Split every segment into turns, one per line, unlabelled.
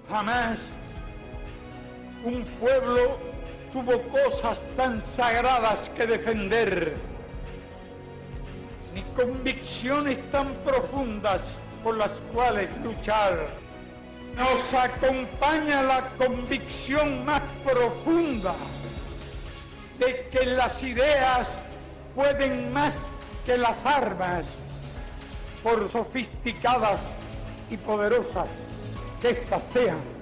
Jamás un pueblo tuvo cosas tan sagradas que defender, ni convicciones tan profundas por las cuales luchar. Nos acompaña la convicción más profunda de que las ideas pueden más que las armas, por sofisticadas y poderosas que éstas sean.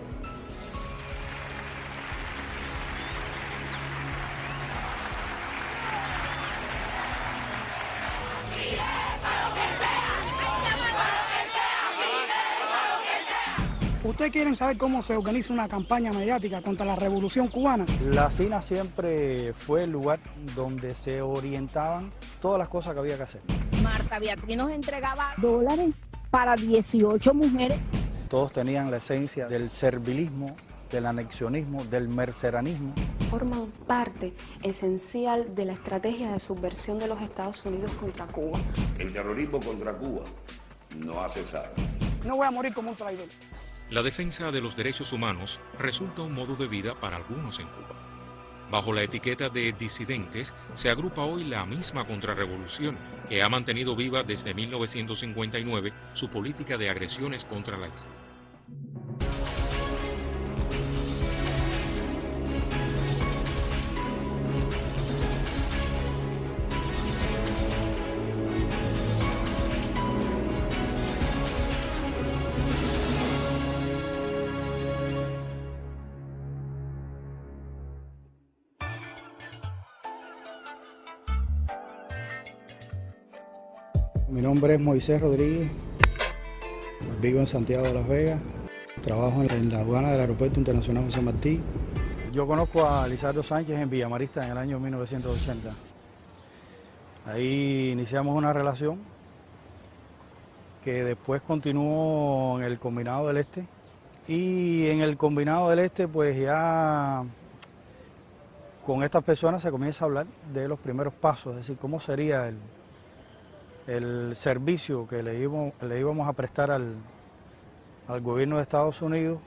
¿Ustedes quieren saber cómo se organiza una campaña mediática contra la Revolución Cubana?
La CINA siempre fue el lugar donde se orientaban todas las cosas que había que hacer.
Marta Beatriz nos entregaba dólares para 18 mujeres.
Todos tenían la esencia del servilismo, del anexionismo, del merceranismo.
Forman parte esencial de la estrategia de subversión de los Estados Unidos contra Cuba.
El terrorismo contra Cuba no ha cesado.
No voy a morir como un traidor.
La defensa de los derechos humanos resulta un modo de vida para algunos en Cuba. Bajo la etiqueta de disidentes se agrupa hoy la misma contrarrevolución que ha mantenido viva desde 1959 su política de agresiones contra la isla.
Mi nombre es Moisés Rodríguez, vivo en Santiago de Las Vegas, trabajo en la aduana del Aeropuerto Internacional José Martí. Yo conozco a Lizardo Sánchez en Villamarista en el año 1980. Ahí iniciamos una relación que después continuó en el Combinado del Este. Y en el Combinado del Este pues ya con estas personas se comienza a hablar de los primeros pasos, es decir, cómo sería el servicio que le íbamos a prestar al gobierno de Estados Unidos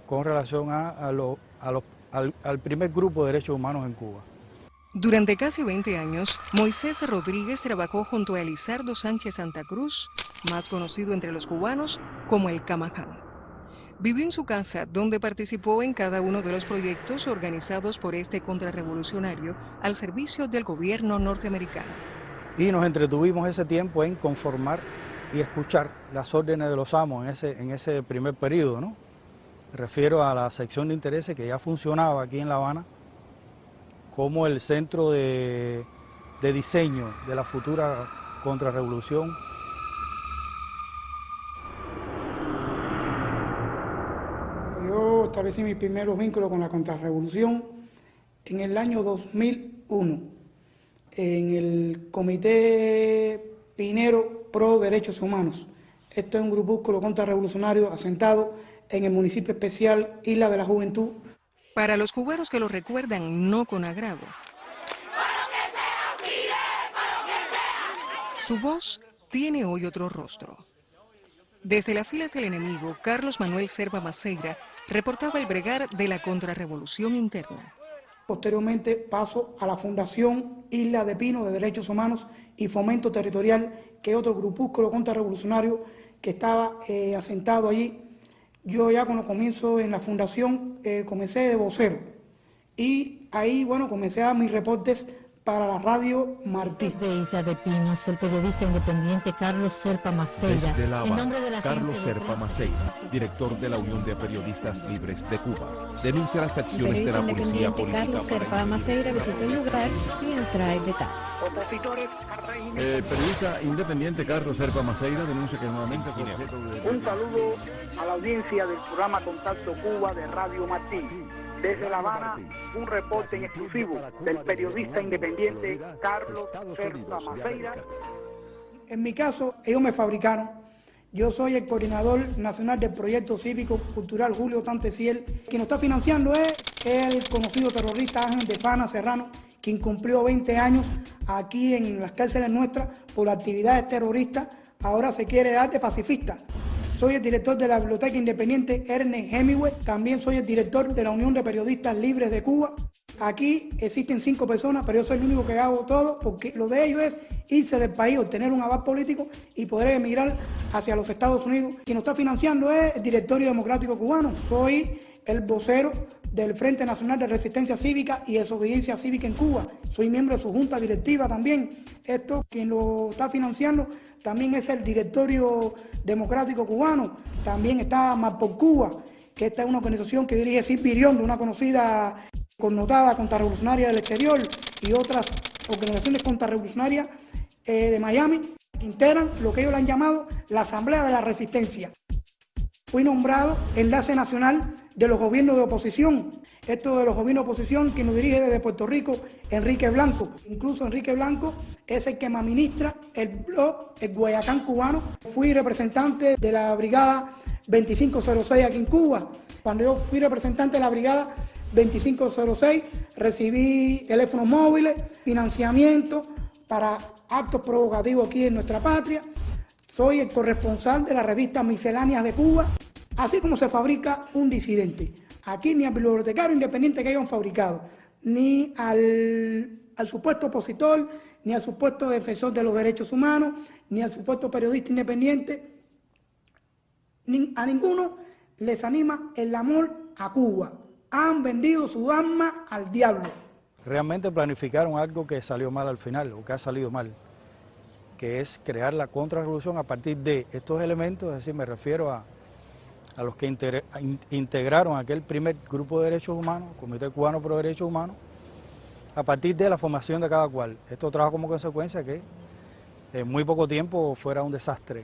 con relación al primer grupo de derechos humanos en Cuba.
Durante casi 20 años, Moisés Rodríguez trabajó junto a Elizardo Sánchez Santa Cruz, más conocido entre los cubanos como el Camaján. Vivió en su casa, donde participó en cada uno de los proyectos organizados por este contrarrevolucionario al servicio del gobierno norteamericano.
Y nos entretuvimos ese tiempo en conformar y escuchar las órdenes de los amos en ese primer periodo, ¿no? Me refiero a la sección de intereses que ya funcionaba aquí en La Habana como el centro de diseño de la futura contrarrevolución.
Yo establecí mis primeros vínculos con la contrarrevolución en el año 2001. En el Comité Pinero Pro Derechos Humanos. Esto es un grupúsculo contrarrevolucionario asentado en el municipio especial Isla de la Juventud.
Para los cubanos que lo recuerdan no con agrado, su voz tiene hoy otro rostro. Desde las filas del enemigo, Carlos Manuel Serpa Maceira reportaba el bregar de la contrarrevolución interna.
Posteriormente paso a la Fundación Isla de Pino de Derechos Humanos y Fomento Territorial, que es otro grupúsculo contrarrevolucionario que estaba asentado allí. Yo ya cuando comienzo en la fundación comencé de vocero y ahí comencé a dar mis reportes para la radio Martí.
Desde Isla de Pinos, el periodista independiente Carlos Serpa Maceira.
Desde La Habana, Carlos Serpa Maceira, director de la Unión de Periodistas Libres de Cuba, denuncia las acciones de la policía política.
Carlos Serpa Maceira visitó el lugar y nos trae detalles.
El periodista independiente Carlos Serpa Maceira denuncia que nuevamente tiene
un saludo a la audiencia del programa Contacto Cuba de Radio Martí. Desde La Habana, un reporte en exclusivo del periodista independiente Carlos Serpa Maceira.
En mi caso, ellos me fabricaron. Yo soy el coordinador nacional del proyecto cívico cultural Julio Tanteciel. Quien nos está financiando es el conocido terrorista Ángel de Fana Serrano, quien cumplió 20 años aquí en las cárceles nuestras por actividades terroristas. Ahora se quiere dar de pacifista. soy el director de la Biblioteca Independiente Ernest Hemingway, también soy el director de la Unión de Periodistas Libres de Cuba. Aquí existen 5 personas, pero yo soy el único que hago todo, porque lo de ellos es irse del país, obtener un aval político y poder emigrar hacia los Estados Unidos. Quien nos está financiando es el Directorio Democrático Cubano. Soy el vocero del Frente Nacional de Resistencia Cívica y Desobediencia Cívica en Cuba. Soy miembro de su junta directiva también. Esto, quien lo está financiando, también es el Directorio Democrático Cubano. También está Más por Cuba, que esta es una organización que dirige Sid Biriondo, una conocida connotada contrarrevolucionaria del exterior, y otras organizaciones contrarrevolucionarias de Miami, que integran lo que ellos le han llamado la Asamblea de la Resistencia. Fui nombrado enlace nacional de los gobiernos de oposición. Esto de los gobiernos de oposición, quien nos dirige desde Puerto Rico, Enrique Blanco. Incluso Enrique Blanco es el que me administra el blog, el Guayacán cubano. Fui representante de la brigada 2506 aquí en Cuba. Cuando yo fui representante de la brigada 2506, recibí teléfonos móviles, financiamiento para actos provocativos aquí en nuestra patria. Soy el corresponsal de la revista Misceláneas de Cuba. Así como se fabrica un disidente. Aquí ni al bibliotecario independiente que hayan fabricado, ni al supuesto opositor, ni al supuesto defensor de los derechos humanos, ni al supuesto periodista independiente, a ninguno les anima el amor a Cuba. Han vendido su alma al diablo.
Realmente planificaron algo que salió mal al final, o que ha salido mal, que es crear la contrarrevolución a partir de estos elementos, es decir, me refiero a los que integraron aquel primer grupo de derechos humanos, Comité Cubano por Derechos Humanos, a partir de la formación de cada cual. Esto trajo como consecuencia que en muy poco tiempo fuera un desastre.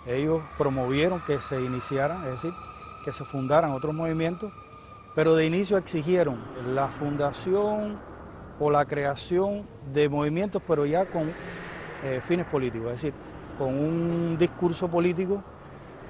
Ellos promovieron que se iniciaran, es decir, que se fundaran otros movimientos, pero de inicio exigieron la fundación o la creación de movimientos, pero ya con fines políticos, es decir, con un discurso político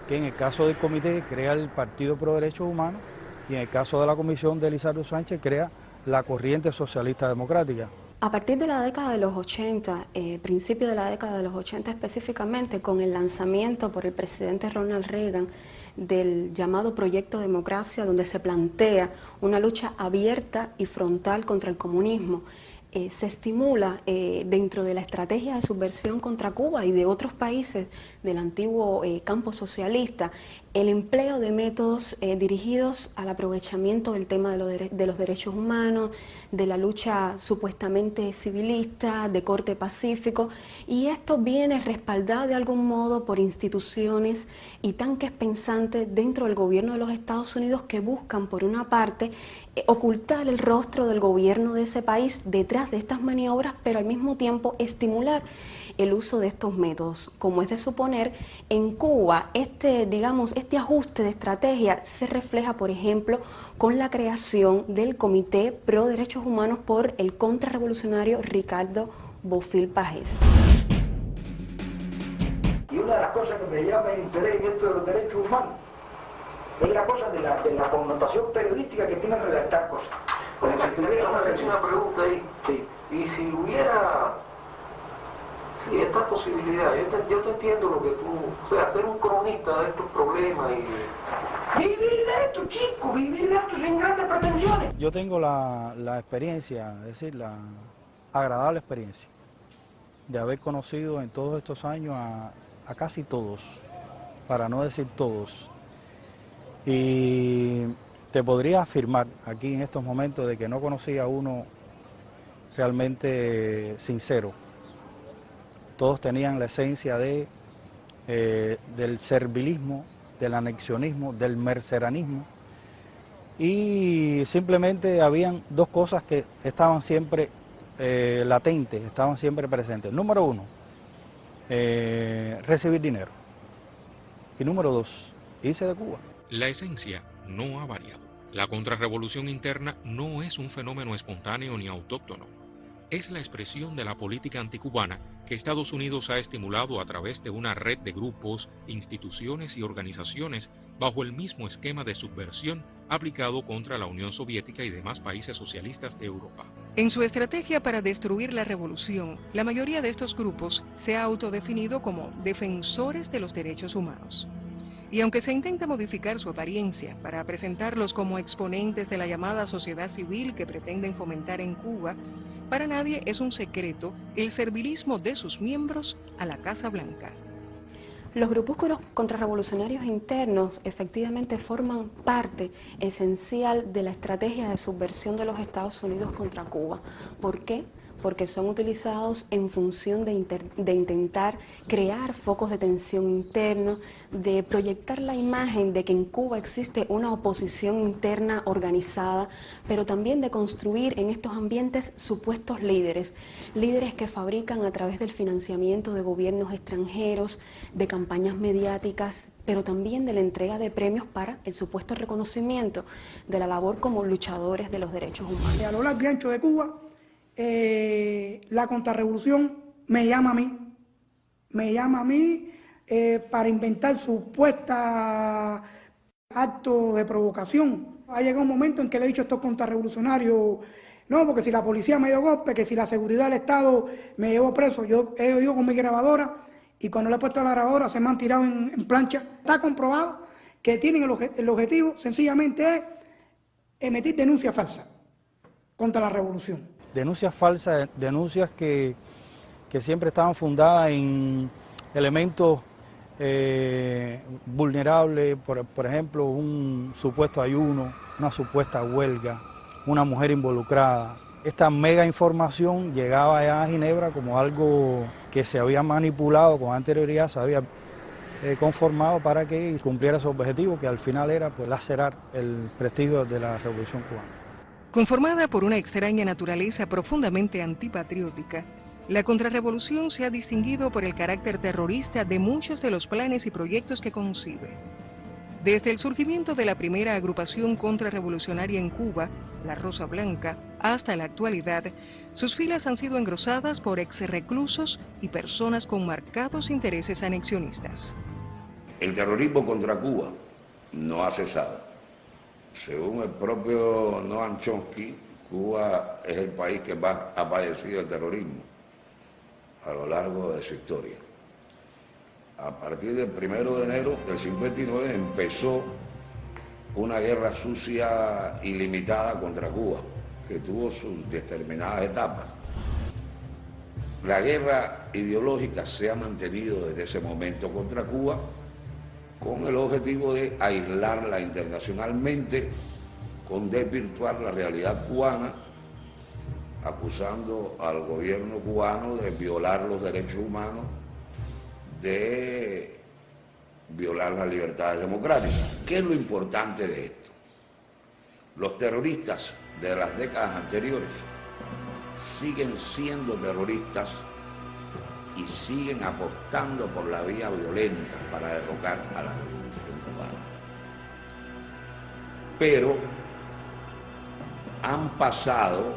que en el caso del comité crea el Partido Pro Derechos Humanos y en el caso de la comisión de Elizardo Sánchez crea la Corriente Socialista Democrática.
A partir de la década de los 80, principio de la década de los 80 específicamente, con el lanzamiento por el presidente Ronald Reagan del llamado Proyecto Democracia, donde se plantea una lucha abierta y frontal contra el comunismo, se estimula dentro de la estrategia de subversión contra Cuba y de otros países del antiguo campo socialista el empleo de métodos dirigidos al aprovechamiento del tema de los derechos humanos, de la lucha supuestamente civilista, de corte pacífico, y esto viene respaldado de algún modo por instituciones y tanques pensantes dentro del gobierno de los Estados Unidos que buscan, por una parte, ocultar el rostro del gobierno de ese país detrás de estas maniobras, pero al mismo tiempo estimular el uso de estos métodos. Como es de suponer, en Cuba este ajuste de estrategia se refleja, por ejemplo, con la creación del Comité Pro Derechos Humanos por el contrarrevolucionario Ricardo Bofill Pagés.
Y una de las cosas que me llama el interés en esto de los derechos humanos es la cosa de la connotación periodística que tiene redactar cosas.
Como si tuviera una pregunta ahí.
Sí.
Y si hubiera esta posibilidad, yo te entiendo lo que tú, o sea, ser un cronista de estos problemas y...
Vivir de esto, chico, vivir de esto sin grandes pretensiones.
Yo tengo la experiencia, es decir, la agradable experiencia de haber conocido en todos estos años a casi todos, para no decir todos. Y te podría afirmar aquí en estos momentos de que no conocí a uno realmente sincero. Todos tenían la esencia del servilismo, del anexionismo, del merceranismo, y simplemente habían dos cosas que estaban siempre latentes, estaban siempre presentes. Número uno, recibir dinero, y número dos, irse de Cuba.
La esencia no ha variado. La contrarrevolución interna no es un fenómeno espontáneo ni autóctono. Es la expresión de la política anticubana que Estados Unidos ha estimulado a través de una red de grupos, instituciones y organizaciones bajo el mismo esquema de subversión aplicado contra la Unión Soviética y demás países socialistas de Europa.
En su estrategia para destruir la revolución, la mayoría de estos grupos se ha autodefinido como defensores de los derechos humanos. Y aunque se intenta modificar su apariencia para presentarlos como exponentes de la llamada sociedad civil que pretenden fomentar en Cuba, para nadie es un secreto el servilismo de sus miembros a la Casa Blanca.
Los grupúsculos contrarrevolucionarios internos efectivamente forman parte esencial de la estrategia de subversión de los Estados Unidos contra Cuba. ¿Por qué? Porque son utilizados en función de intentar crear focos de tensión internos, de proyectar la imagen de que en Cuba existe una oposición interna organizada, pero también de construir en estos ambientes supuestos líderes que fabrican a través del financiamiento de gobiernos extranjeros, de campañas mediáticas, pero también de la entrega de premios para el supuesto reconocimiento de la labor como luchadores de los derechos humanos.
A lo largo y ancho de Cuba, la contrarrevolución me llama a mí para inventar supuestos actos de provocación. Ha llegado un momento en que le he dicho a estos contrarrevolucionarios, no, porque si la policía me dio golpe, que si la seguridad del Estado me llevó preso, yo he ido con mi grabadora y cuando le he puesto la grabadora se me han tirado en plancha. Está comprobado que tienen el objetivo sencillamente es emitir denuncias falsas contra la revolución.
Denuncias falsas, denuncias que siempre estaban fundadas en elementos vulnerables, por ejemplo, un supuesto ayuno, una supuesta huelga, una mujer involucrada. Esta mega información llegaba allá a Ginebra como algo que se había manipulado con anterioridad, se había conformado para que cumpliera su objetivo, que al final era pues lacerar el prestigio de la Revolución Cubana.
Conformada por una extraña naturaleza profundamente antipatriótica, la contrarrevolución se ha distinguido por el carácter terrorista de muchos de los planes y proyectos que concibe. Desde el surgimiento de la primera agrupación contrarrevolucionaria en Cuba, la Rosa Blanca, hasta la actualidad, sus filas han sido engrosadas por exreclusos y personas con marcados intereses anexionistas.
El terrorismo contra Cuba no ha cesado. Según el propio Noam Chomsky, Cuba es el país que más ha padecido el terrorismo a lo largo de su historia. A partir del 1 de enero del 59 empezó una guerra sucia y limitada contra Cuba, que tuvo sus determinadas etapas. La guerra ideológica se ha mantenido desde ese momento contra Cuba, con el objetivo de aislarla internacionalmente, con desvirtuar la realidad cubana, acusando al gobierno cubano de violar los derechos humanos, de violar las libertades democráticas. ¿Qué es lo importante de esto? Los terroristas de las décadas anteriores siguen siendo terroristas y siguen apostando por la vía violenta para derrocar a la revolución cubana. Pero han pasado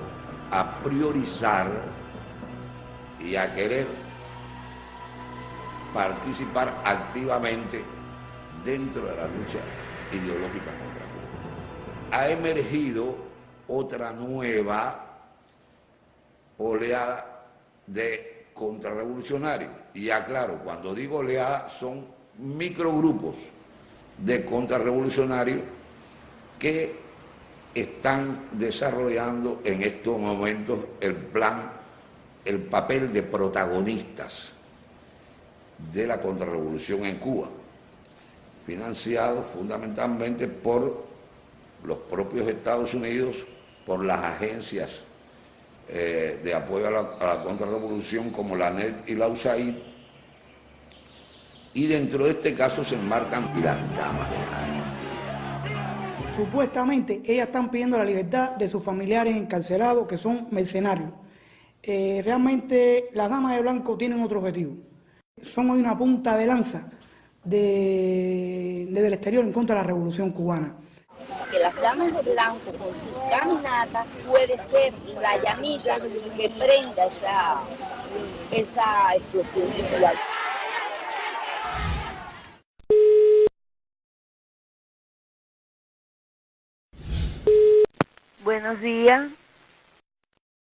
a priorizar y a querer participar activamente dentro de la lucha ideológica contra Cuba. Ha emergido otra nueva oleada de contrarrevolucionarios. Y aclaro, cuando digo oleada, son microgrupos de contrarrevolucionarios que están desarrollando en estos momentos el papel de protagonistas de la contrarrevolución en Cuba, financiados fundamentalmente por los propios Estados Unidos, por las agencias de apoyo a la contrarrevolución como la ANET y la USAID, y dentro de este caso se enmarcan las damas de blanco.
Supuestamente ellas están pidiendo la libertad de sus familiares encarcelados que son mercenarios. Realmente las damas de blanco tienen otro objetivo. Son hoy una punta de lanza desde el exterior en contra de la revolución cubana.
Que las damas de blanco con sus caminatas puede ser la llamita que prenda esa explosión visual.
Buenos días.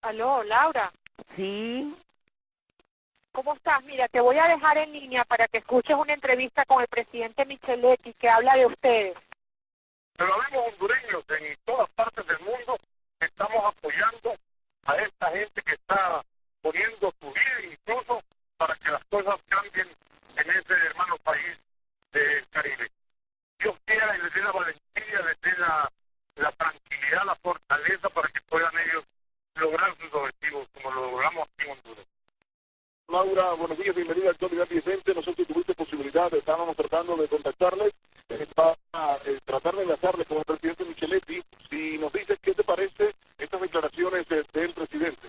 Aló, Laura.
Sí. ¿cómo estás? Mira, te voy a dejar en línea para que escuches una entrevista con el presidente Micheletti que habla de ustedes.
Pero habemos hondureños en todas partes del mundo que estamos apoyando a esta gente que está poniendo su vida incluso para que las cosas cambien en ese hermano país del Caribe. Dios quiera y les dé la valentía, les dé la tranquilidad, la fortaleza para que puedan ellos lograr sus objetivos como lo logramos aquí en Honduras.
Laura, buenos días, bienvenida al Show de Vicente. Nosotros tuviste posibilidad, estábamos tratando de contactarles para tratar de enlazarles con el presidente Micheletti. Si nos dices qué te parece estas declaraciones del presidente.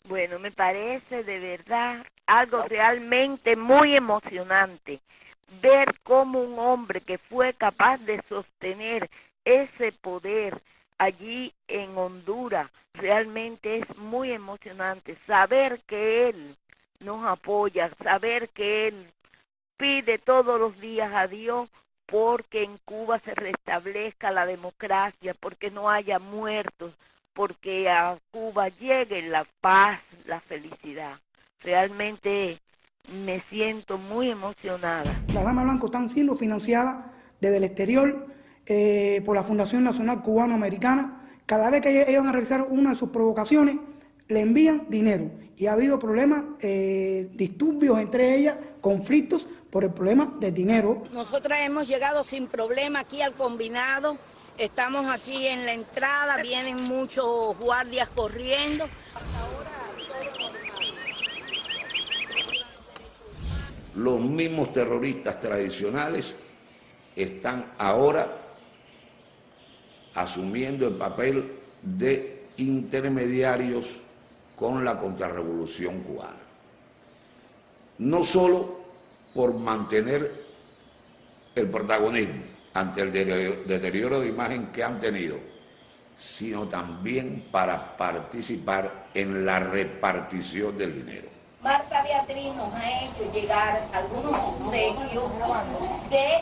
Bueno, me parece de verdad algo realmente muy emocionante ver cómo un hombre que fue capaz de sostener ese poder allí en Honduras, realmente es muy emocionante saber que él nos apoya, saber que él pide todos los días a Dios porque en Cuba se restablezca la democracia, porque no haya muertos, porque a Cuba llegue la paz, la felicidad. Realmente me siento muy emocionada.
Las Damas de Blanco están siendo financiadas desde el exterior por la Fundación Nacional Cubano-Americana. Cada vez que ellos van a realizar una de sus provocaciones, le envían dinero. Y ha habido problemas, disturbios entre ellas, conflictos por el problema del dinero.
Nosotras hemos llegado sin problema aquí al combinado. Estamos aquí en la entrada, vienen muchos guardias corriendo.
Los mismos terroristas tradicionales están ahora asumiendo el papel de intermediarios con la contrarrevolución cubana. No solo por mantener el protagonismo ante el deterioro de imagen que han tenido, sino también para participar en la repartición del dinero.
Marta Beatriz nos ha hecho llegar algunos obsequios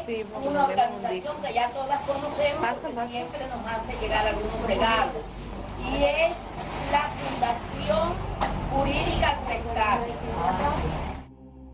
de una organización que ya todas conocemos, que siempre nos hace llegar algunos regalos, y es la Fundación Jurídica Rescate.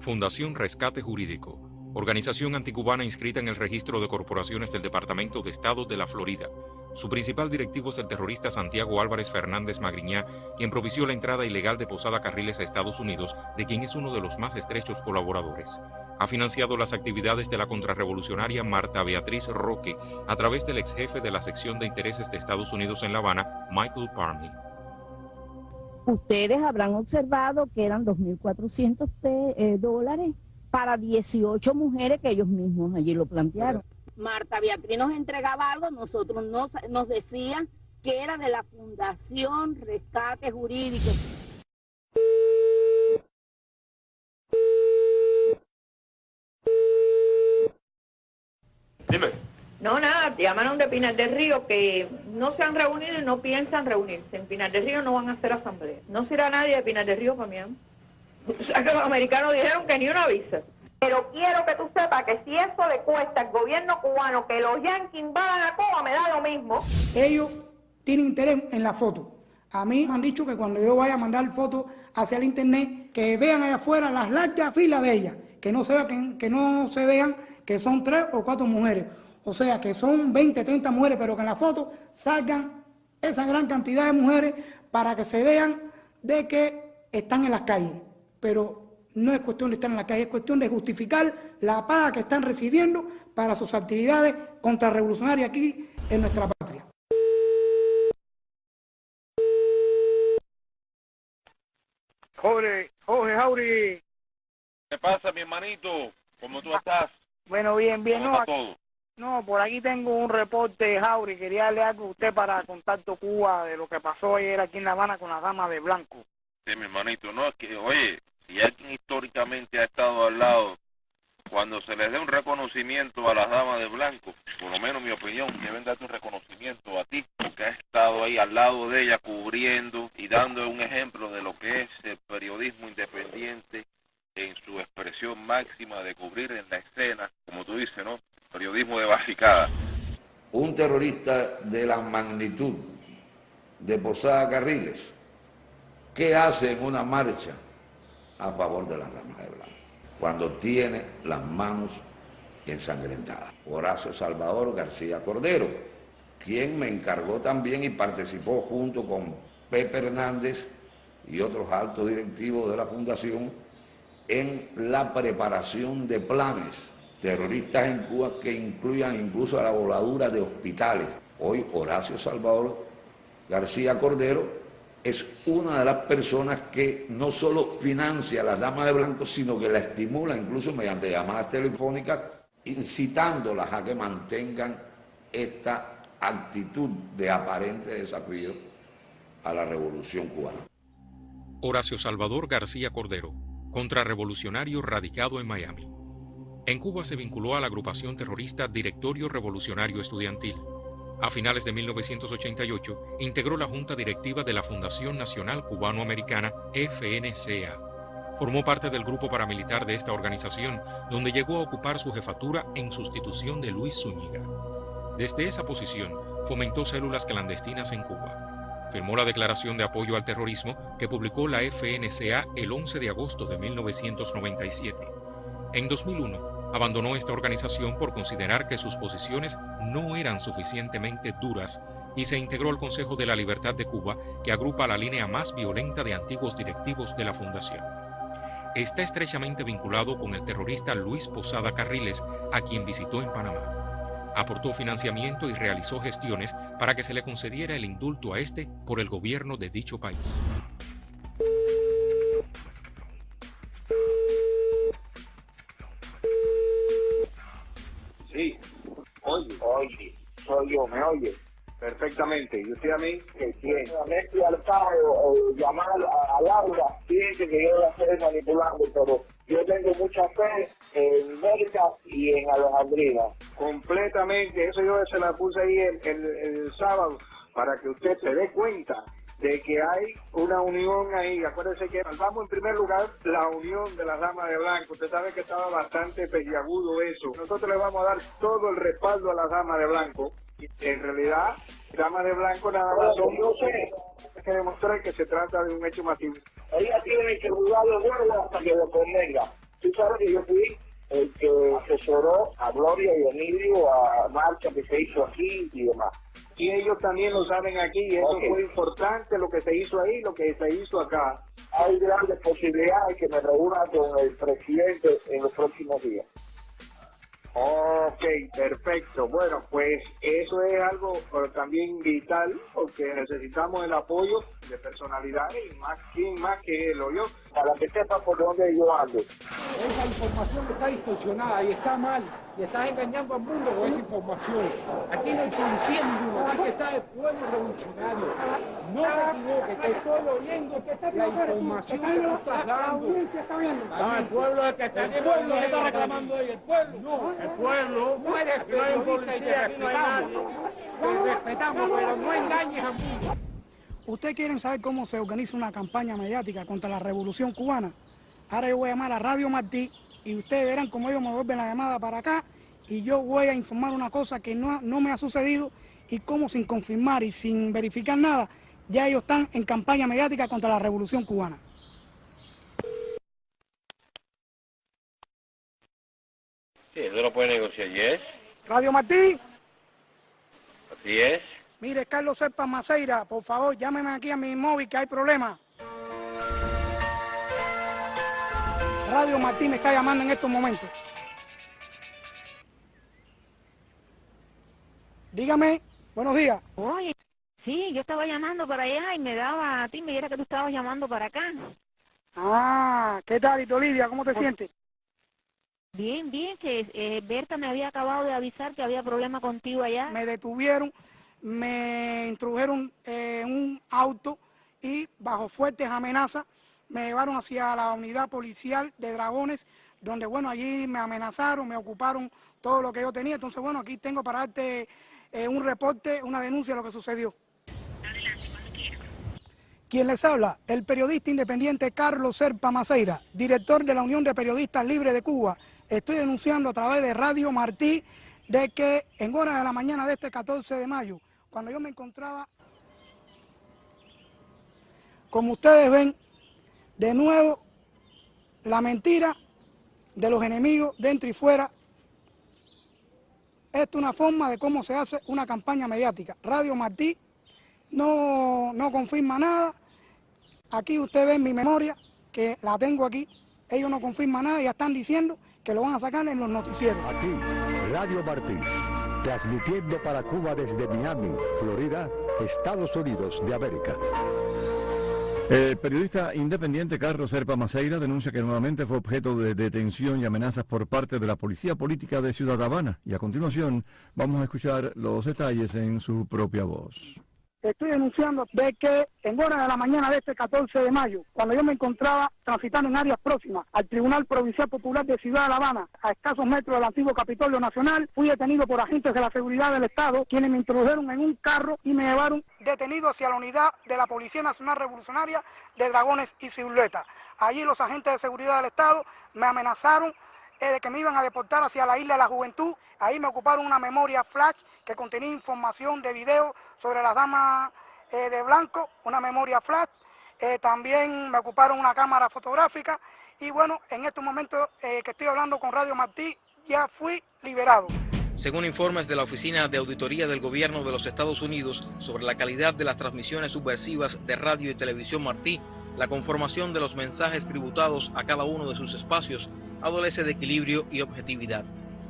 Fundación Rescate Jurídico, organización anticubana inscrita en el registro de corporaciones del Departamento de Estado de la Florida. Su principal directivo es el terrorista Santiago Álvarez Fernández Magriñá, quien propició la entrada ilegal de Posada Carriles a Estados Unidos, de quien es uno de los más estrechos colaboradores. Ha financiado las actividades de la contrarrevolucionaria Marta Beatriz Roque a través del ex jefe de la sección de intereses de Estados Unidos en La Habana, Michael Parney.
Ustedes habrán observado que eran $2.400 para 18 mujeres que ellos mismos allí lo plantearon. Marta Beatriz nos entregaba algo, nosotros nos decían que era de la Fundación Rescate Jurídico.
Dime. No, nada, llamaron de Pinar del Río que no se han reunido y no piensan reunirse. En Pinar del Río no van a hacer asamblea. No se irá nadie de Pinar del Río, Fabián. O sea que los americanos dijeron que ni una visa. Pero quiero que tú sepas que si eso le cuesta al gobierno cubano que los yanquis invadan a Cuba, me da lo mismo.
Ellos tienen interés en la foto. A mí me han dicho que cuando yo vaya a mandar fotos hacia el internet, que vean allá afuera las largas filas de ellas, que no se vean que son 3 o 4 mujeres. O sea, que son 20, 30 mujeres, pero que en la foto salgan esa gran cantidad de mujeres para que se vean de que están en las calles. Pero no es cuestión de estar en la calle, es cuestión de justificar la paga que están recibiendo para sus actividades contrarrevolucionarias aquí en nuestra patria.
Jorge, Jauri.
¿Qué pasa, mi hermanito? ¿Cómo tú estás?
Bueno, bien,
¿Cómo está todo?
No, por aquí tengo un reporte, Jauri. Quería darle algo a usted para Contacto Cuba de lo que pasó ayer aquí en La Habana con las damas de blanco.
Sí, mi hermanito, no, es que, oye, si alguien históricamente ha estado al lado, cuando se les dé un reconocimiento a las damas de blanco, por lo menos mi opinión, deben darte un reconocimiento a ti, porque has estado ahí al lado de ella cubriendo y dando un ejemplo de lo que es el periodismo independiente en su expresión máxima de cubrir en la escena, como tú dices, ¿no? Periodismo de barricada.
Un terrorista de la magnitud de Posada Carriles, ¿qué hace en una marcha a favor de las damas de blanco, cuando tiene las manos ensangrentadas. Horacio Salvador García Cordero, quien me encargó también y participó junto con Pepe Hernández y otros altos directivos de la Fundación en la preparación de planes terroristas en Cuba que incluyan incluso la voladura de hospitales. Hoy Horacio Salvador García Cordero es una de las personas que no solo financia a las damas de blanco, sino que la estimula incluso mediante llamadas telefónicas, incitándolas a que mantengan esta actitud de aparente desafío a la revolución cubana.
Horacio Salvador García Cordero, contrarrevolucionario radicado en Miami. En Cuba se vinculó a la agrupación terrorista Directorio Revolucionario Estudiantil. A finales de 1988, integró la Junta Directiva de la Fundación Nacional Cubano-Americana, FNCA. Formó parte del grupo paramilitar de esta organización, donde llegó a ocupar su jefatura en sustitución de Luis Zúñiga. Desde esa posición, fomentó células clandestinas en Cuba. Firmó la Declaración de Apoyo al Terrorismo que publicó la FNCA el 11 de agosto de 1997. En 2001, abandonó esta organización por considerar que sus posiciones no eran suficientemente duras y se integró al Consejo de la Libertad de Cuba, que agrupa la línea más violenta de antiguos directivos de la Fundación. Está estrechamente vinculado con el terrorista Luis Posada Carriles, a quien visitó en Panamá. Aportó financiamiento y realizó gestiones para que se le concediera el indulto a este por el gobierno de dicho país.
Sí, oye, soy yo, ¿me oye? Perfectamente, ¿y usted a mí? Que tiene. Al cabo, llamar a Laura, fíjense que yo la estoy manipulando, pero yo tengo mucha fe en Mérida y en Alejandrina. Completamente, eso yo se la puse ahí el sábado, para que usted se dé cuenta de que hay una unión ahí. Acuérdense que salvamos en primer lugar la unión de las damas de blanco. Usted sabe que estaba bastante peliagudo eso. Nosotros le vamos a dar todo el respaldo a las damas de blanco. En realidad, damas de blanco nada más son, yo sé, hay que demostrar que se trata de un hecho masivo. Ella tiene que jugar los juegos hasta que lo convenga. Tú sabes que yo fui el que asesoró a Gloria y a Emilio a marcha que se hizo aquí y demás. Y ellos también lo saben aquí, y eso fue importante lo que se hizo ahí, lo que se hizo acá. Hay grandes posibilidades que me reúna con el presidente en los próximos días. Ok, perfecto. Bueno, pues eso es algo también vital, porque necesitamos el apoyo de personalidades y más, ¿quién más que él o yo? Para que sepa por dónde yo ando.
Esa información está distorsionada y está mal, y estás engañando al mundo con esa información. Aquí no hay policía ninguna, aquí está el pueblo revolucionario. No te equivoques, te estoy oyendo la información que tú estás dando. No, el pueblo es que está, el pueblo que está reclamando hoy, el pueblo. No, el pueblo. No eres policía, aquí no hay nadie. Te respetamos, pero no engañes al mundo.
¿Ustedes quieren saber cómo se organiza una campaña mediática contra la revolución cubana? Ahora yo voy a llamar a Radio Martí y ustedes verán cómo ellos me vuelven la llamada para acá y yo voy a informar una cosa que no me ha sucedido y cómo sin confirmar y sin verificar nada, ya ellos están en campaña mediática contra la revolución cubana.
Sí, eso lo puede negociar, ¿yes?
Radio Martí.
Así es.
Mire, Carlos Serpa Maceira, por favor, llámeme aquí a mi móvil que hay problema. Radio Martí me está llamando en estos momentos. Dígame, buenos días.
Oye, sí, yo estaba llamando para allá y me daba a ti, me dijera que tú estabas llamando para acá.
Ah, ¿qué tal, Olivia? ¿Cómo te sientes?
Bien, bien, que Berta me había acabado de avisar que había problema contigo allá.
Me detuvieron, me introdujeron un auto y bajo fuertes amenazas me llevaron hacia la unidad policial de Dragones, donde, bueno, allí me amenazaron, me ocuparon todo lo que yo tenía. Entonces, bueno, aquí tengo para darte un reporte, una denuncia de lo que sucedió.
Adelante, cuando quieras.
Quien les habla, el periodista independiente Carlos Serpa Maceira, director de la Unión de Periodistas Libres de Cuba. Estoy denunciando a través de Radio Martí de que en horas de la mañana de este 14 de mayo, cuando yo me encontraba, como ustedes ven, de nuevo la mentira de los enemigos dentro y fuera. Esta es una forma de cómo se hace una campaña mediática. Radio Martí no confirma nada. Aquí usted ve en mi memoria, que la tengo aquí, ellos no confirman nada, ya están diciendo que lo van a sacar en los noticieros.
Aquí, Radio Martí, transmitiendo para Cuba desde Miami, Florida, Estados Unidos de América.
El periodista independiente Carlos Serpa Maceira denuncia que nuevamente fue objeto de detención y amenazas por parte de la Policía Política de Ciudad Habana. Y a continuación vamos a escuchar los detalles en su propia voz.
Estoy denunciando de que en horas de la mañana de este 14 de mayo, cuando yo me encontraba transitando en áreas próximas al Tribunal Provincial Popular de Ciudad de La Habana, a escasos metros del antiguo Capitolio Nacional, fui detenido por agentes de la seguridad del Estado, quienes me introdujeron en un carro y me llevaron detenido hacia la unidad de la Policía Nacional Revolucionaria de Dragones y Silueta. Allí los agentes de seguridad del Estado me amenazaron de que me iban a deportar hacia la Isla de la Juventud. Ahí me ocuparon una memoria flash que contenía información de video sobre las damas de blanco, una memoria flash. También me ocuparon una cámara fotográfica y bueno, en estos momentos que estoy hablando con Radio Martí, ya fui liberado.
Según informes de la Oficina de Auditoría del Gobierno de los Estados Unidos sobre la calidad de las transmisiones subversivas de Radio y Televisión Martí, la conformación de los mensajes tributados a cada uno de sus espacios adolece de equilibrio y objetividad.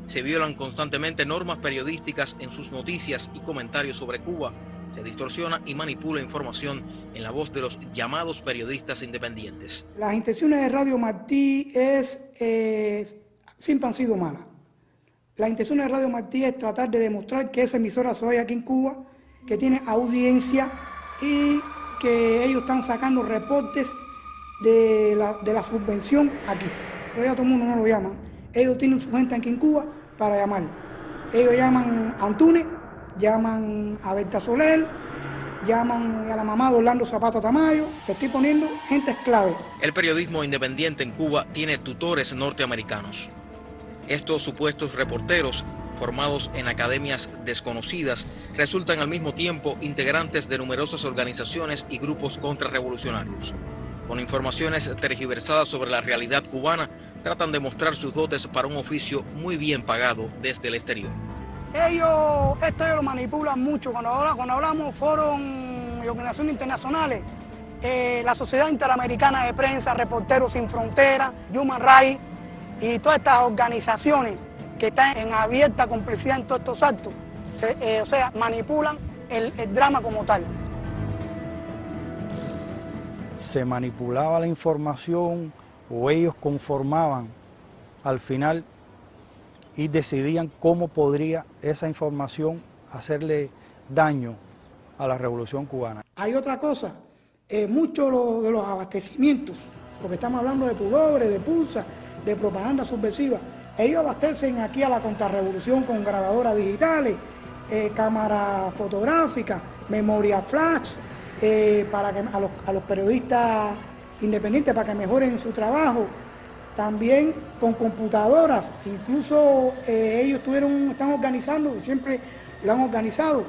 Se violan constantemente normas periodísticas en sus noticias y comentarios sobre Cuba. Se distorsiona y manipula información en la voz de los llamados periodistas independientes.
Las intenciones de Radio Martí siempre han sido malas. La intención de Radio Martí es tratar de demostrar que esa emisora se oye aquí en Cuba, que tiene audiencia y que ellos están sacando reportes de la subvención aquí. Pero ya todo el mundo no lo llaman. Ellos tienen su gente aquí en Cuba para llamar. Ellos llaman a Antunes, llaman a Berta Soler, llaman a la mamá de Orlando Zapata Tamayo. Te estoy poniendo gente clave.
El periodismo independiente en Cuba tiene tutores norteamericanos. Estos supuestos reporteros, formados en academias desconocidas, resultan al mismo tiempo integrantes de numerosas organizaciones y grupos contrarrevolucionarios. Con informaciones tergiversadas sobre la realidad cubana, tratan de mostrar sus dotes para un oficio muy bien pagado desde el exterior.
Ellos lo manipulan mucho. Cuando hablamos foros y organizaciones internacionales, la Sociedad Interamericana de Prensa, Reporteros Sin Fronteras, Human Rights y todas estas organizaciones que están en abierta complicidad en todos estos actos, manipulan el drama como tal.
Se manipulaba la información o ellos conformaban al final y decidían cómo podría esa información hacerle daño a la Revolución Cubana.
Hay otra cosa, muchos de los abastecimientos, porque estamos hablando de pulobres, de pulsa, de propaganda subversiva, ellos abastecen aquí a la contrarrevolución con grabadoras digitales, cámaras fotográficas, memoria flash, para que a los periodistas independientes para que mejoren su trabajo, también con computadoras. Incluso ellos están organizando, y siempre lo han organizado,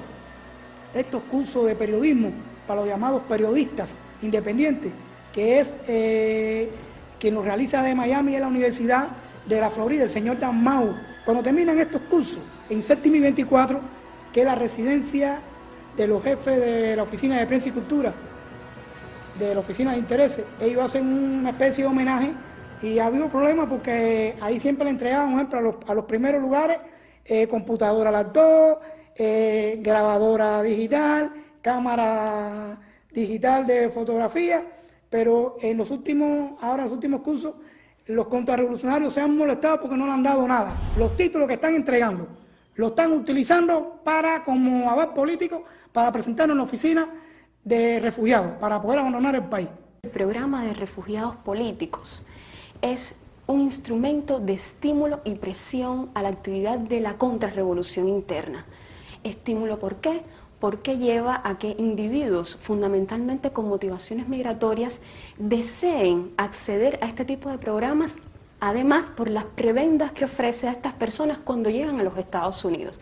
estos cursos de periodismo para los llamados periodistas independientes, que es quien los realiza de Miami en la Universidad de la Florida, el señor Dan Mau. Cuando terminan estos cursos en Séptimo y 24, que es la residencia de los jefes de la Oficina de Prensa y Cultura, de la Oficina de Intereses, ellos hacen una especie de homenaje y ha habido problemas porque ahí siempre le entregaban, por ejemplo, a los primeros lugares, computadora laptop, grabadora digital, cámara digital de fotografía, pero en los últimos cursos, los contrarrevolucionarios se han molestado porque no le han dado nada. Los títulos que están entregando lo están utilizando como aval político para presentar en la oficina de refugiados, para poder abandonar el país.
El programa de refugiados políticos es un instrumento de estímulo y presión a la actividad de la contrarrevolución interna. ¿Estímulo por qué? Porque lleva a que individuos, fundamentalmente con motivaciones migratorias, deseen acceder a este tipo de programas, además por las prebendas que ofrece a estas personas cuando llegan a los Estados Unidos.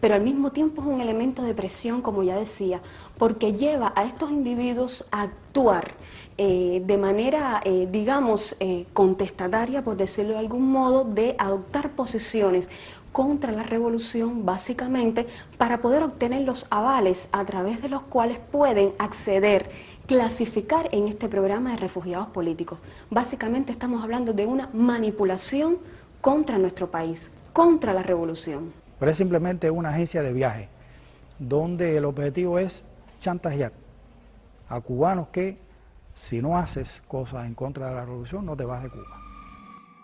pero al mismo tiempo es un elemento de presión, como ya decía, porque lleva a estos individuos a actuar de manera, digamos, contestataria, por decirlo de algún modo, de adoptar posiciones contra la revolución, básicamente para poder obtener los avales a través de los cuales pueden acceder, clasificar en este programa de refugiados políticos. Básicamente estamos hablando de una manipulación contra nuestro país, contra la revolución.
Pero es simplemente una agencia de viaje, donde el objetivo es chantajear a cubanos que si no haces cosas en contra de la revolución no te vas de Cuba.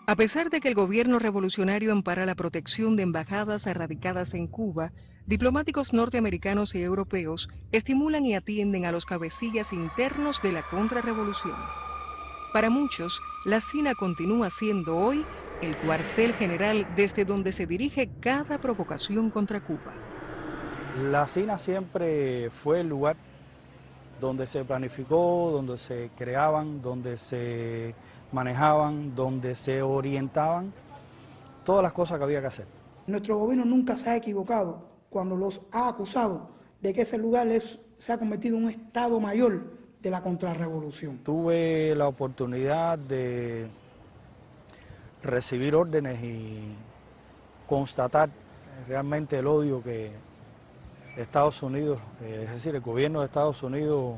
A pesar de que el gobierno revolucionario ampara la protección de embajadas radicadas en Cuba, diplomáticos norteamericanos y europeos estimulan y atienden a los cabecillas internos de la contrarrevolución. Para muchos, la CINA continúa siendo hoy el cuartel general desde donde se dirige cada provocación contra Cuba.
La CINA siempre fue el lugar donde se planificó, donde se creaban, donde se manejaban, donde se orientaban todas las cosas que había que hacer.
Nuestro gobierno nunca se ha equivocado cuando los ha acusado de que ese lugar se ha convertido en un estado mayor de la contrarrevolución. Tuve la oportunidad de recibir órdenes y constatar realmente el odio que Estados Unidos, es decir, el gobierno de Estados Unidos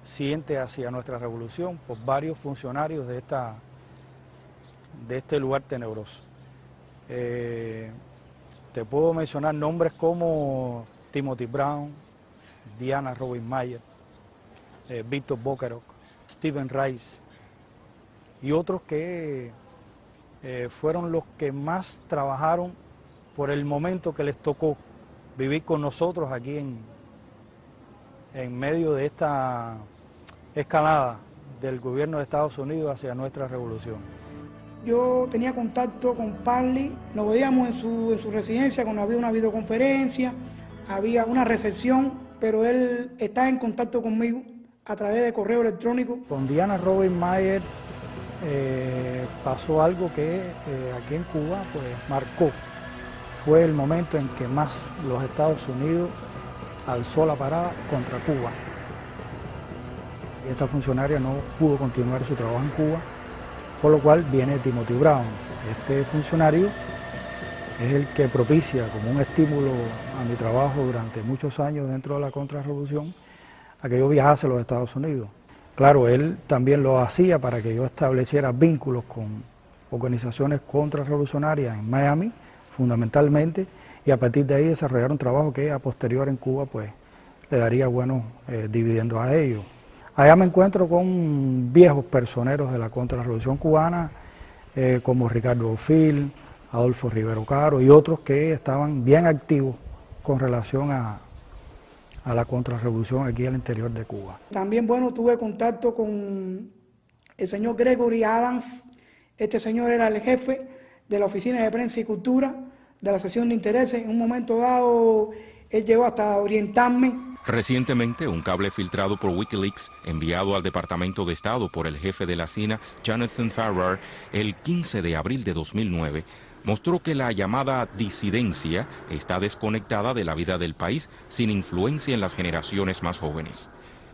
siente hacia nuestra revolución por varios funcionarios de este lugar tenebroso. Te puedo mencionar nombres como Timothy Brown, Diana Robin Mayer, Víctor Bocarok, Stephen Rice y otros que fueron los que más trabajaron por el momento que les tocó vivir con nosotros aquí en medio de esta escalada del gobierno de Estados Unidos hacia nuestra revolución. Yo tenía contacto con Parley, nos veíamos en su residencia cuando había una videoconferencia, había una recepción, pero él está en contacto conmigo a través de correo electrónico. Con Diana Robin Mayer pasó algo que aquí en Cuba pues marcó. Fue el momento en que más los Estados Unidos alzó la parada contra Cuba. Esta funcionaria no pudo continuar su trabajo en Cuba, por lo cual viene Timothy Brown. Este funcionario es el que propicia como un estímulo a mi trabajo durante muchos años dentro de la contrarrevolución a que yo viajase a los Estados Unidos. Claro, él también lo hacía para que yo estableciera vínculos con organizaciones contrarrevolucionarias en Miami, fundamentalmente, y a partir de ahí desarrollar un trabajo que a posterior en Cuba pues le daría buenos dividendos a ellos. Allá me encuentro con viejos personeros de la contrarrevolución cubana, como Ricardo Ophir, Adolfo Rivero Caro y otros que estaban bien activos con relación a la contrarrevolución aquí al interior de Cuba. También, bueno, tuve contacto con el señor Gregory Adams. Este señor era el jefe de la Oficina de Prensa y Cultura de la sección de intereses. En un momento dado, él llegó hasta orientarme.
Recientemente, un cable filtrado por Wikileaks, enviado al Departamento de Estado por el jefe de la CINA, Jonathan Farrar, el 15 de abril de 2009, mostró que la llamada disidencia está desconectada de la vida del país, sin influencia en las generaciones más jóvenes.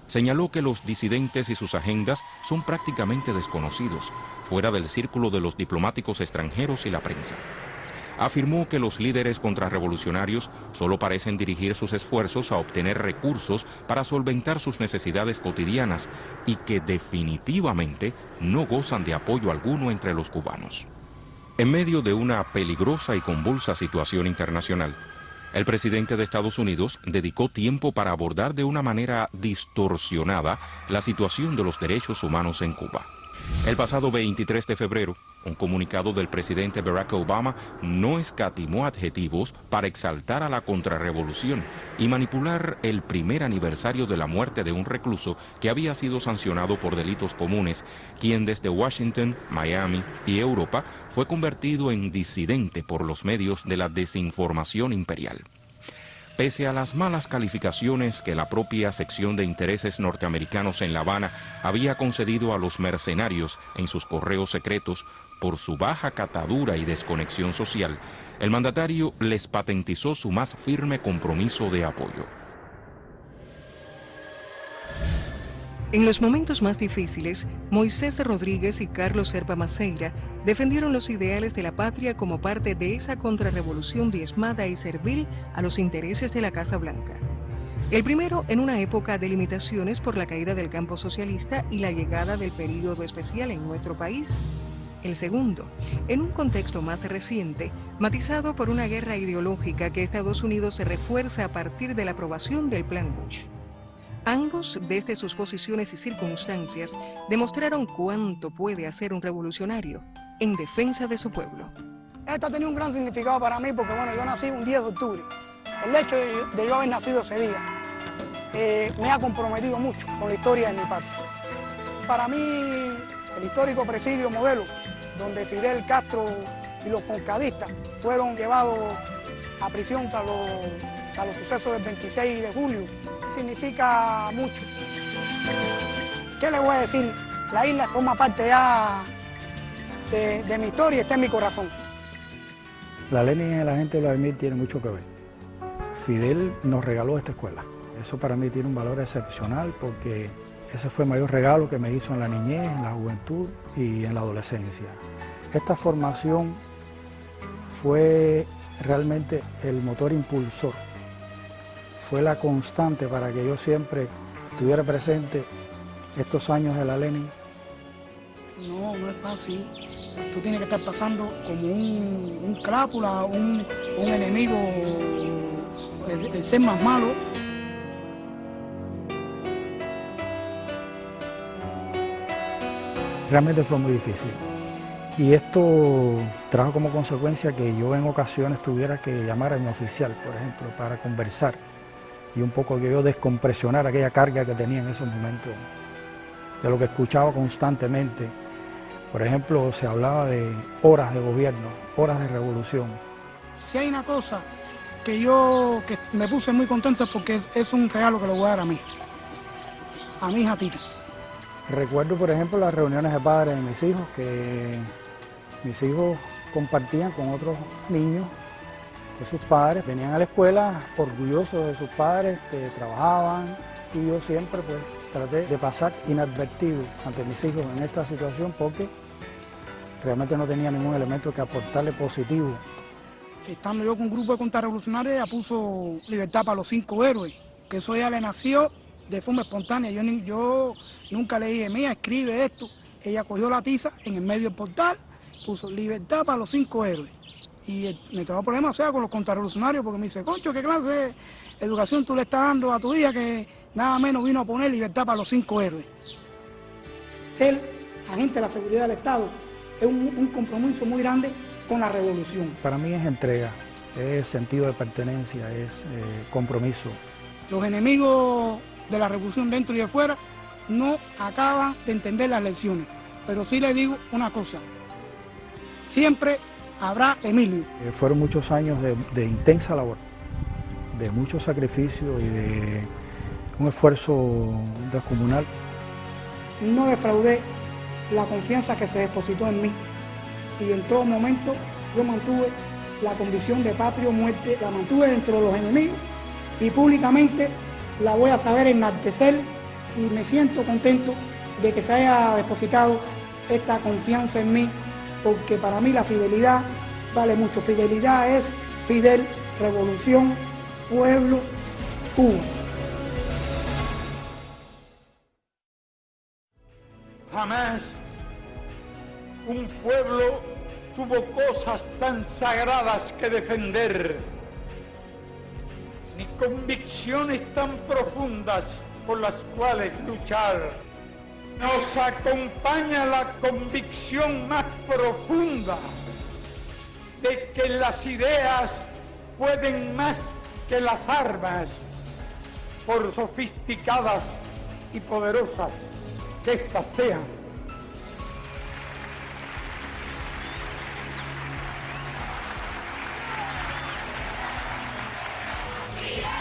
Señaló que los disidentes y sus agendas son prácticamente desconocidos, fuera del círculo de los diplomáticos extranjeros y la prensa. Afirmó que los líderes contrarrevolucionarios solo parecen dirigir sus esfuerzos a obtener recursos para solventar sus necesidades cotidianas y que definitivamente no gozan de apoyo alguno entre los cubanos. En medio de una peligrosa y convulsa situación internacional, el presidente de Estados Unidos dedicó tiempo para abordar de una manera distorsionada la situación de los derechos humanos en Cuba. El pasado 23 de febrero, un comunicado del presidente Barack Obama no escatimó adjetivos para exaltar a la contrarrevolución y manipular el primer aniversario de la muerte de un recluso que había sido sancionado por delitos comunes, quien desde Washington, Miami y Europa fue convertido en disidente por los medios de la desinformación imperial. pese a las malas calificaciones que la propia sección de intereses norteamericanos en La Habana había concedido a los mercenarios en sus correos secretos por su baja catadura y desconexión social, el mandatario les patentizó su más firme compromiso de apoyo.
En los momentos más difíciles, Moisés Rodríguez y Carlos Serpa Maceira defendieron los ideales de la patria como parte de esa contrarrevolución diezmada y servil a los intereses de la Casa Blanca. El primero en una época de limitaciones por la caída del campo socialista y la llegada del período especial en nuestro país. El segundo, en un contexto más reciente, matizado por una guerra ideológica que Estados Unidos se refuerza a partir de la aprobación del Plan Bush. Ambos, desde sus posiciones y circunstancias, demostraron cuánto puede hacer un revolucionario en defensa de su pueblo.
Esto ha tenido un gran significado para mí porque, bueno, yo nací un 10 de octubre. El hecho de yo haber nacido ese día me ha comprometido mucho con la historia de mi patria. Para mí, el histórico presidio Modelo, donde Fidel Castro y los concadistas fueron llevados a prisión tras los sucesos del 26 de julio, significa mucho. ¿Qué le voy a decir? La isla forma parte ya de mi historia y está en mi corazón.
La Lenin y la gente de Vladimir tiene mucho que ver. Fidel nos regaló esta escuela. Eso para mí tiene un valor excepcional porque ese fue el mayor regalo que me hizo en la niñez, en la juventud y en la adolescencia. Esta formación fue realmente el motor impulsor. Fue la constante para que yo siempre tuviera presente estos años de la Lenin.
No, no es fácil. Tú tienes que estar pasando como un crápula, un enemigo, el ser más malo.
Realmente fue muy difícil. Y esto trajo como consecuencia que yo en ocasiones tuviera que llamar a mi oficial, por ejemplo, para conversar. Y un poco que yo descompresionar aquella carga que tenía en esos momentos, de lo que escuchaba constantemente. Por ejemplo, se hablaba de horas de gobierno, horas de revolución.
Si hay una cosa que me puse muy contento es porque es un regalo que lo voy a dar a mi hija Tita.
Recuerdo, por ejemplo, las reuniones de padres de mis hijos, que mis hijos compartían con otros niños que sus padres venían a la escuela orgullosos de sus padres, que trabajaban, y yo siempre pues traté de pasar inadvertido ante mis hijos en esta situación porque realmente no tenía ningún elemento que aportarle positivo.
Que estando yo con un grupo de contrarrevolucionarios, ella puso libertad para los 5 héroes, que eso ya le nació de forma espontánea. Yo nunca le dije, mía, escribe esto. Ella cogió la tiza en el medio del portal, puso libertad para los 5 héroes. Y me trajo problemas, o sea, con los contrarrevolucionarios, porque me dice, concho, ¿qué clase de educación tú le estás dando a tu hija que nada menos vino a poner libertad para los 5 héroes? Ser agente de la seguridad del Estado es un compromiso muy grande con la revolución.
Para mí es entrega, es sentido de pertenencia, es compromiso.
Los enemigos de la revolución dentro y de fuera no acaban de entender las lecciones, pero sí les digo una cosa, siempre habrá Emilio.
Fueron muchos años de intensa labor, de mucho sacrificio y de un esfuerzo descomunal.
No defraudé la confianza que se depositó en mí y en todo momento yo mantuve la convicción de patria o muerte, la mantuve dentro de los enemigos y públicamente la voy a saber enaltecer y me siento contento de que se haya depositado esta confianza en mí, porque para mí la fidelidad vale mucho. Fidelidad es Fidel, revolución, pueblo, Cuba.
Jamás un pueblo tuvo cosas tan sagradas que defender, ni convicciones tan profundas por las cuales luchar. Nos acompaña la convicción más profunda de que las ideas pueden más que las armas, por sofisticadas y poderosas que éstas sean.
Yeah.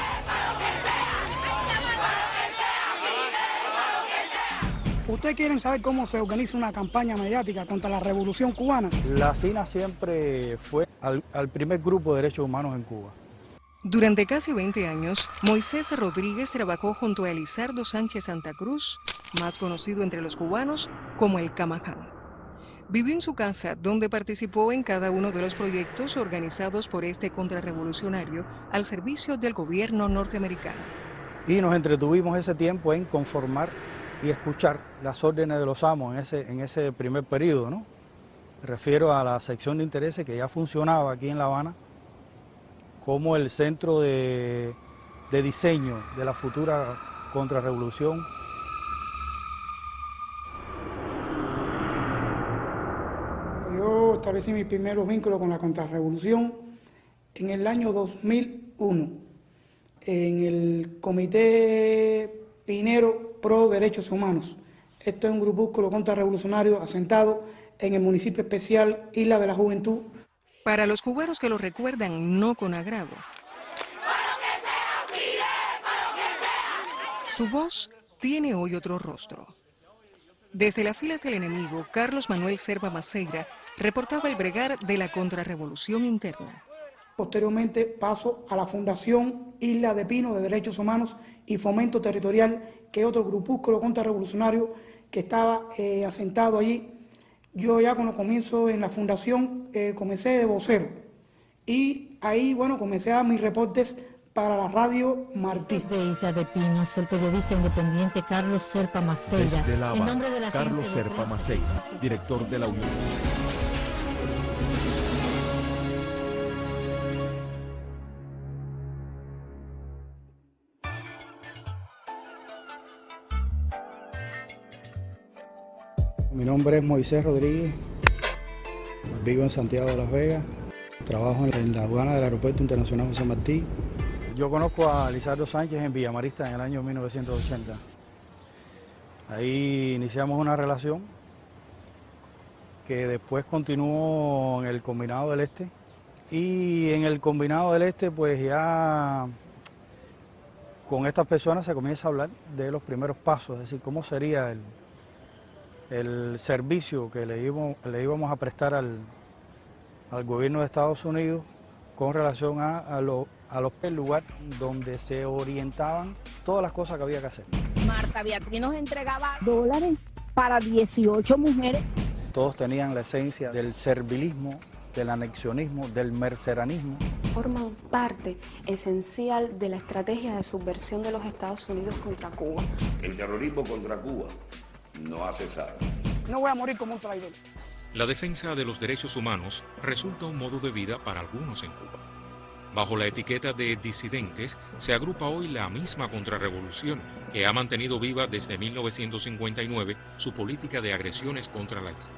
¿Ustedes quieren saber cómo se organiza una campaña mediática contra la revolución cubana?
La CINA siempre fue al primer grupo de derechos humanos en Cuba.
Durante casi 20 años, Moisés Rodríguez trabajó junto a Elizardo Sánchez Santa Cruz, más conocido entre los cubanos como el Camaján. Vivió en su casa, donde participó en cada uno de los proyectos organizados por este contrarrevolucionario al servicio del gobierno norteamericano.
Y nos entretuvimos ese tiempo en conformar y escuchar las órdenes de los amos en ese primer periodo, ¿no? Me refiero a la sección de intereses que ya funcionaba aquí en La Habana como el centro de diseño de la futura contrarrevolución.
Yo establecí mis primeros vínculos con la contrarrevolución en el año 2001, en el Comité Pinero Pro Derechos Humanos. Esto es un grupúsculo contrarrevolucionario asentado en el municipio especial Isla de la Juventud.
Para los cubanos que lo recuerdan no con agrado, su voz tiene hoy otro rostro. Desde las filas del enemigo, Carlos Manuel Serpa Maceira reportaba el bregar de la contrarrevolución interna.
Posteriormente paso a la Fundación Isla de Pino de Derechos Humanos y Fomento Territorial, que es otro grupúsculo contrarrevolucionario que estaba asentado allí. Yo ya cuando comienzo en la fundación comencé de vocero y ahí, bueno, comencé a dar mis reportes para la radio Martí.
De Isla de Pinos, el periodista independiente Carlos Serpa Maceira.
Desde La Habana,
en nombre de la
Carlos Serpa Maceira, director de la Unión.
Mi nombre es Moisés Rodríguez, vivo en Santiago de Las Vegas, trabajo en la aduana del Aeropuerto Internacional José Martí. Yo conozco a Elizardo Sánchez en Villamarista en el año 1980. Ahí iniciamos una relación que después continuó en el Combinado del Este. Y en el Combinado del Este, pues ya con estas personas se comienza a hablar de los primeros pasos, es decir, cómo sería el servicio que le íbamos a prestar al gobierno de Estados Unidos con relación al lugar donde se orientaban todas las cosas que había que hacer.
Marta Beatriz nos entregaba dólares para 18 mujeres.
Todos tenían la esencia del servilismo, del anexionismo, del merceranismo.
Forman parte esencial de la estrategia de subversión de los Estados Unidos contra Cuba.
El terrorismo contra Cuba no ha cesado.
No voy a morir como un traidor.
La defensa de los derechos humanos resulta un modo de vida para algunos en Cuba. Bajo la etiqueta de disidentes se agrupa hoy la misma contrarrevolución que ha mantenido viva desde 1959 su política de agresiones contra la isla.